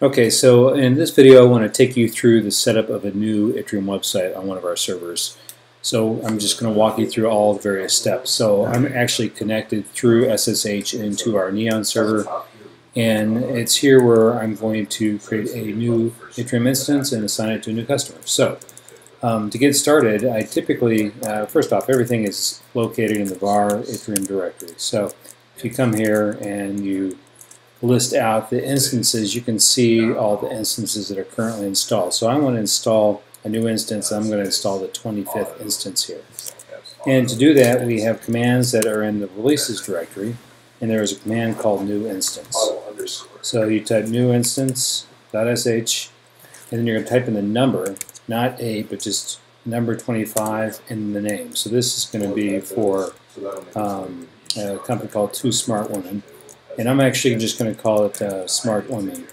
Okay, so in this video I want to take you through the setup of a new Itrium website on one of our servers. So I'm just going to walk you through all the various steps. So I'm actually connected through SSH into our Neon server, and it's here where I'm going to create a new Itrium instance and assign it to a new customer. So to get started, I typically, first off, everything is located in the var Itrium directory. So if you come here and you list out the instances, you can see all the instances that are currently installed. So I want to install a new instance. I'm going to install the 25th instance here. And to do that, we have commands that are in the releases directory, and there is a command called new instance. So you type new instance.sh, and then you're going to type in the number, not a, but just number 25 in the name. So this is going to be for a company called Two Smart Women. And I'm actually just going to call it Smart Women,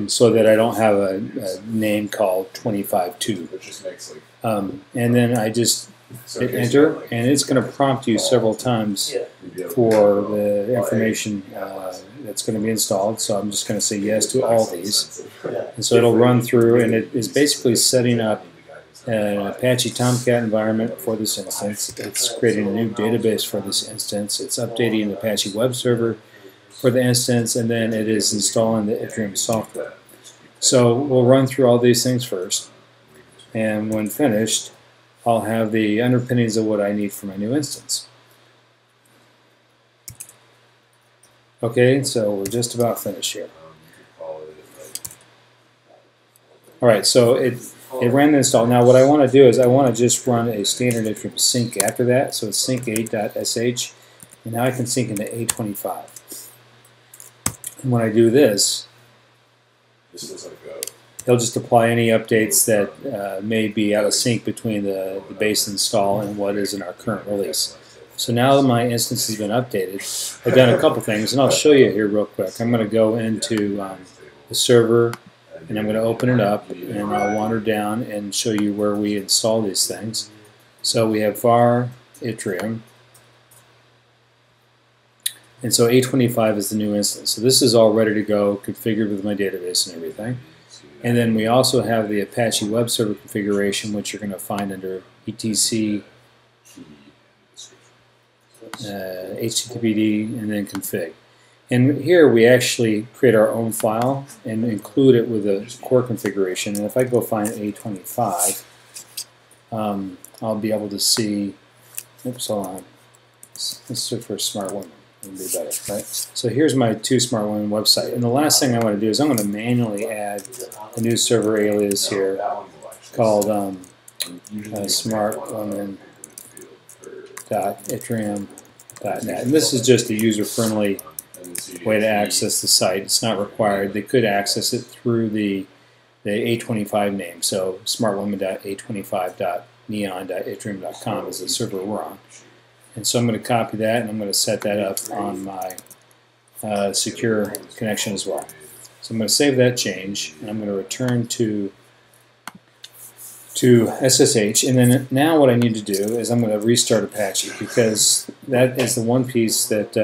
so that I don't have a name called 25.2. And then I just hit enter, and it's going to prompt you several times for the information that's going to be installed. So I'm just going to say yes to all these. And so it'll run through, and it is basically setting up an Apache Tomcat environment for this instance. It's creating a new database for this instance. It's updating the Apache web server for the instance, and then it is installing the Itrium software. So we'll run through all these things first, and when finished, I'll have the underpinnings of what I need for my new instance. Okay, so we're just about finished here. Alright, so it ran the install. Now what I want to do is I want to just run a standard Itrium sync after that. So it's sync8.sh, and now I can sync into A25. And when I do this, it'll just apply any updates that may be out of sync between the base install and what is in our current release. So now that my instance has been updated, I've done a couple things, and I'll show you here real quick. I'm going to go into the server, and I'm going to open it up, and I'll wander down and show you where we install these things. So we have var Itrium, and so A25 is the new instance. So this is all ready to go, configured with my database and everything. And then we also have the Apache web server configuration, which you're going to find under etc httpd and then config. And here we actually create our own file and include it with a core configuration. And if I go find A25, I'll be able to see, oops, hold on. Let's search for Smart Women. It'll be better, right? So here's my Two Smart Women website. And the last thing I want to do is I'm going to manually add a new server alias here called smartwomen.itrium.net. And this is just a user-friendly way to access the site. It's not required. They could access it through the A25 name. So smartwomen.a25.neon.itrium.com is the server we're on. And so I'm going to copy that, and I'm going to set that up on my secure connection as well. So I'm going to save that change, and I'm going to return to SSH, and then now what I need to do is I'm going to restart Apache, because that is the one piece that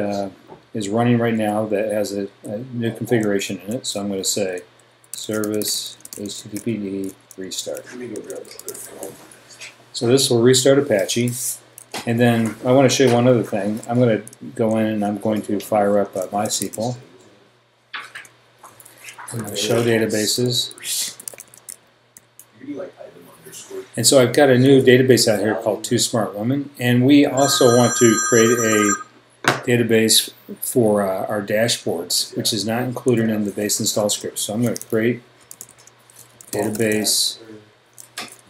is running right now that has a new configuration in it. So I'm going to say service httpd restart. So this will restart Apache, and then I want to show you one other thing. I'm going to go in and I'm going to fire up MySQL. I'm going to show databases. And so I've got a new database out here called Two Smart Women, and we also want to create a database for our dashboards, which is not included in the base install script. So I'm going to create database.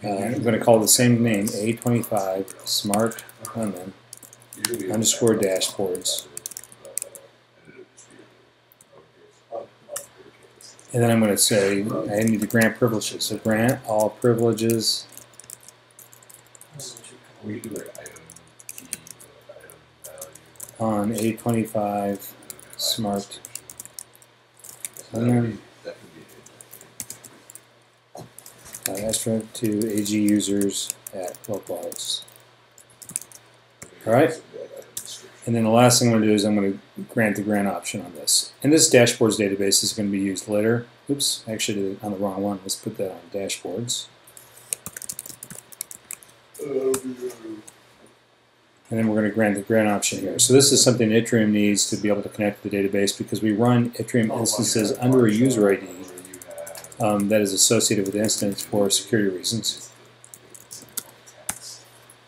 I'm going to call it the same name, A25 Smart Women underscore dashboards. And then I'm going to say I need to grant privileges. So grant all privileges on A25 Smart Women. Asterisk to AG users at localhost. All right. And then the last thing I'm going to do is I'm going to grant the grant option on this. And this dashboards database is going to be used later. Oops, I actually did it on the wrong one. Let's put that on dashboards. And then we're going to grant the grant option here. So this is something Itrium needs to be able to connect to the database because we run Itrium instances under a user ID that is associated with the instance for security reasons.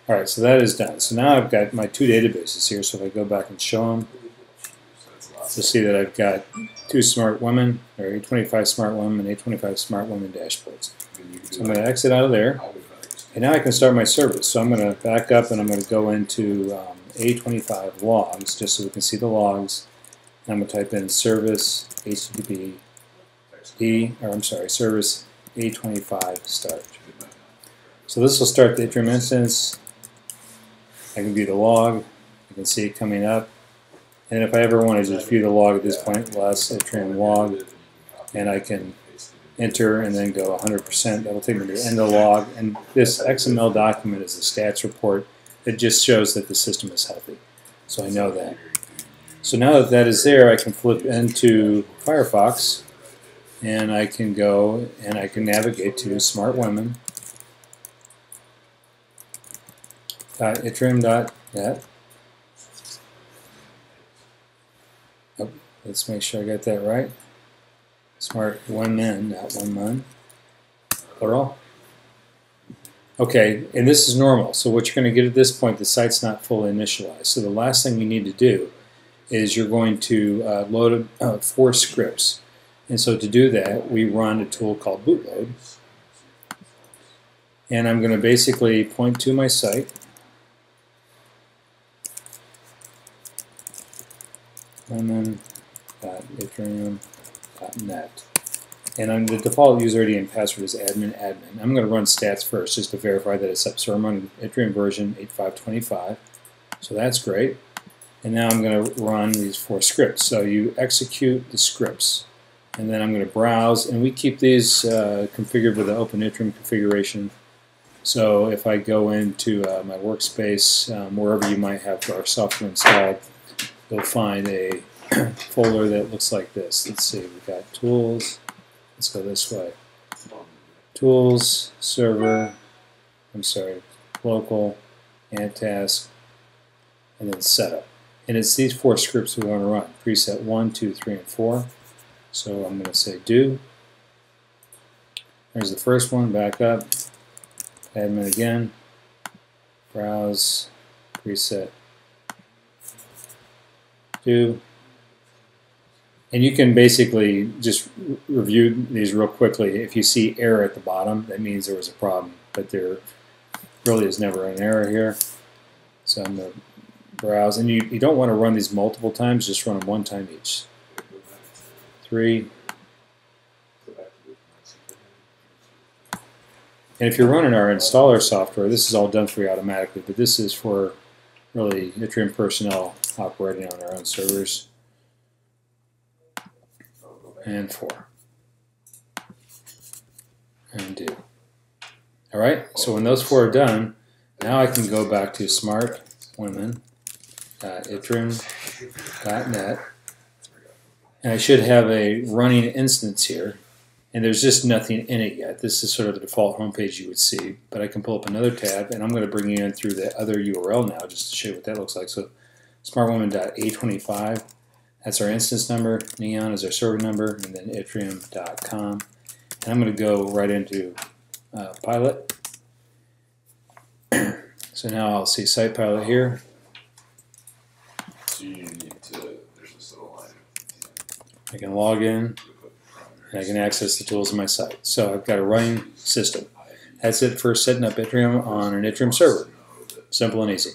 Alright, so that is done. So now I've got my two databases here. So if I go back and show them, you'll see that I've got two smart women, or A25 smart women and A25 smart women dashboards. So I'm going to exit out of there. And now I can start my service. So I'm going to back up and I'm going to go into A25 logs just so we can see the logs. And I'm going to type in service HTTP service A25 start. So this will start the Itrium instance. I can view the log. You can see it coming up. And if I ever want to just view the log at this point, less Itrium log, and I can enter and then go 100%. That will take me to the end of the log. And this XML document is a stats report that just shows that the system is healthy. So I know that. So now that that is there, I can flip into Firefox and I can go and I can navigate to Smart Women. Itrium.net. Oh, let's make sure I got that right. Smart women, not one man, plural. Okay, and this is normal. So what you're going to get at this point, the site's not fully initialized. So the last thing you need to do is you're going to load 4 scripts. And so to do that, we run a tool called bootload. And I'm going to basically point to my site. Women.itrium.net. And the default user ID and password is admin. I'm going to run stats first just to verify that it's up. So I'm running Itrium version 8525. So that's great. And now I'm going to run these 4 scripts. So you execute the scripts. And then I'm going to browse. And we keep these configured with the Open Itrium configuration. So if I go into my workspace, wherever you might have our software installed, you'll find a folder that looks like this. Let's see, we've got tools. Let's go this way. Tools, server, local, and task, and then setup. And it's these 4 scripts we want to run. Preset 1, 2, 3, and 4. So I'm going to say do. There's the first one, back up. Admin again. Browse, preset, do. And you can basically just review these real quickly. If you see error at the bottom, that means there was a problem. But there really is never an error here. So I'm going to browse. And you don't want to run these multiple times, just run them one time each. 3. And if you're running our installer software, this is all done for you automatically, but this is for really Itrium personnel operating on our own servers. And 4. And do. Alright, so when those 4 are done, now I can go back to smartwomen.itrium.net, and I should have a running instance here. And there's just nothing in it yet. This is sort of the default homepage you would see. But I can pull up another tab, and I'm going to bring you in through the other URL now just to show you what that looks like. So smartwomen.a25, that's our instance number. Neon is our server number, and then itrium.com. And I'm going to go right into Pilot. So now I'll see Site Pilot here. So you need to, there's this little line. I can log in. And I can access the tools on my site. So I've got a running system. That's it for setting up Itrium on an Itrium server. Simple and easy.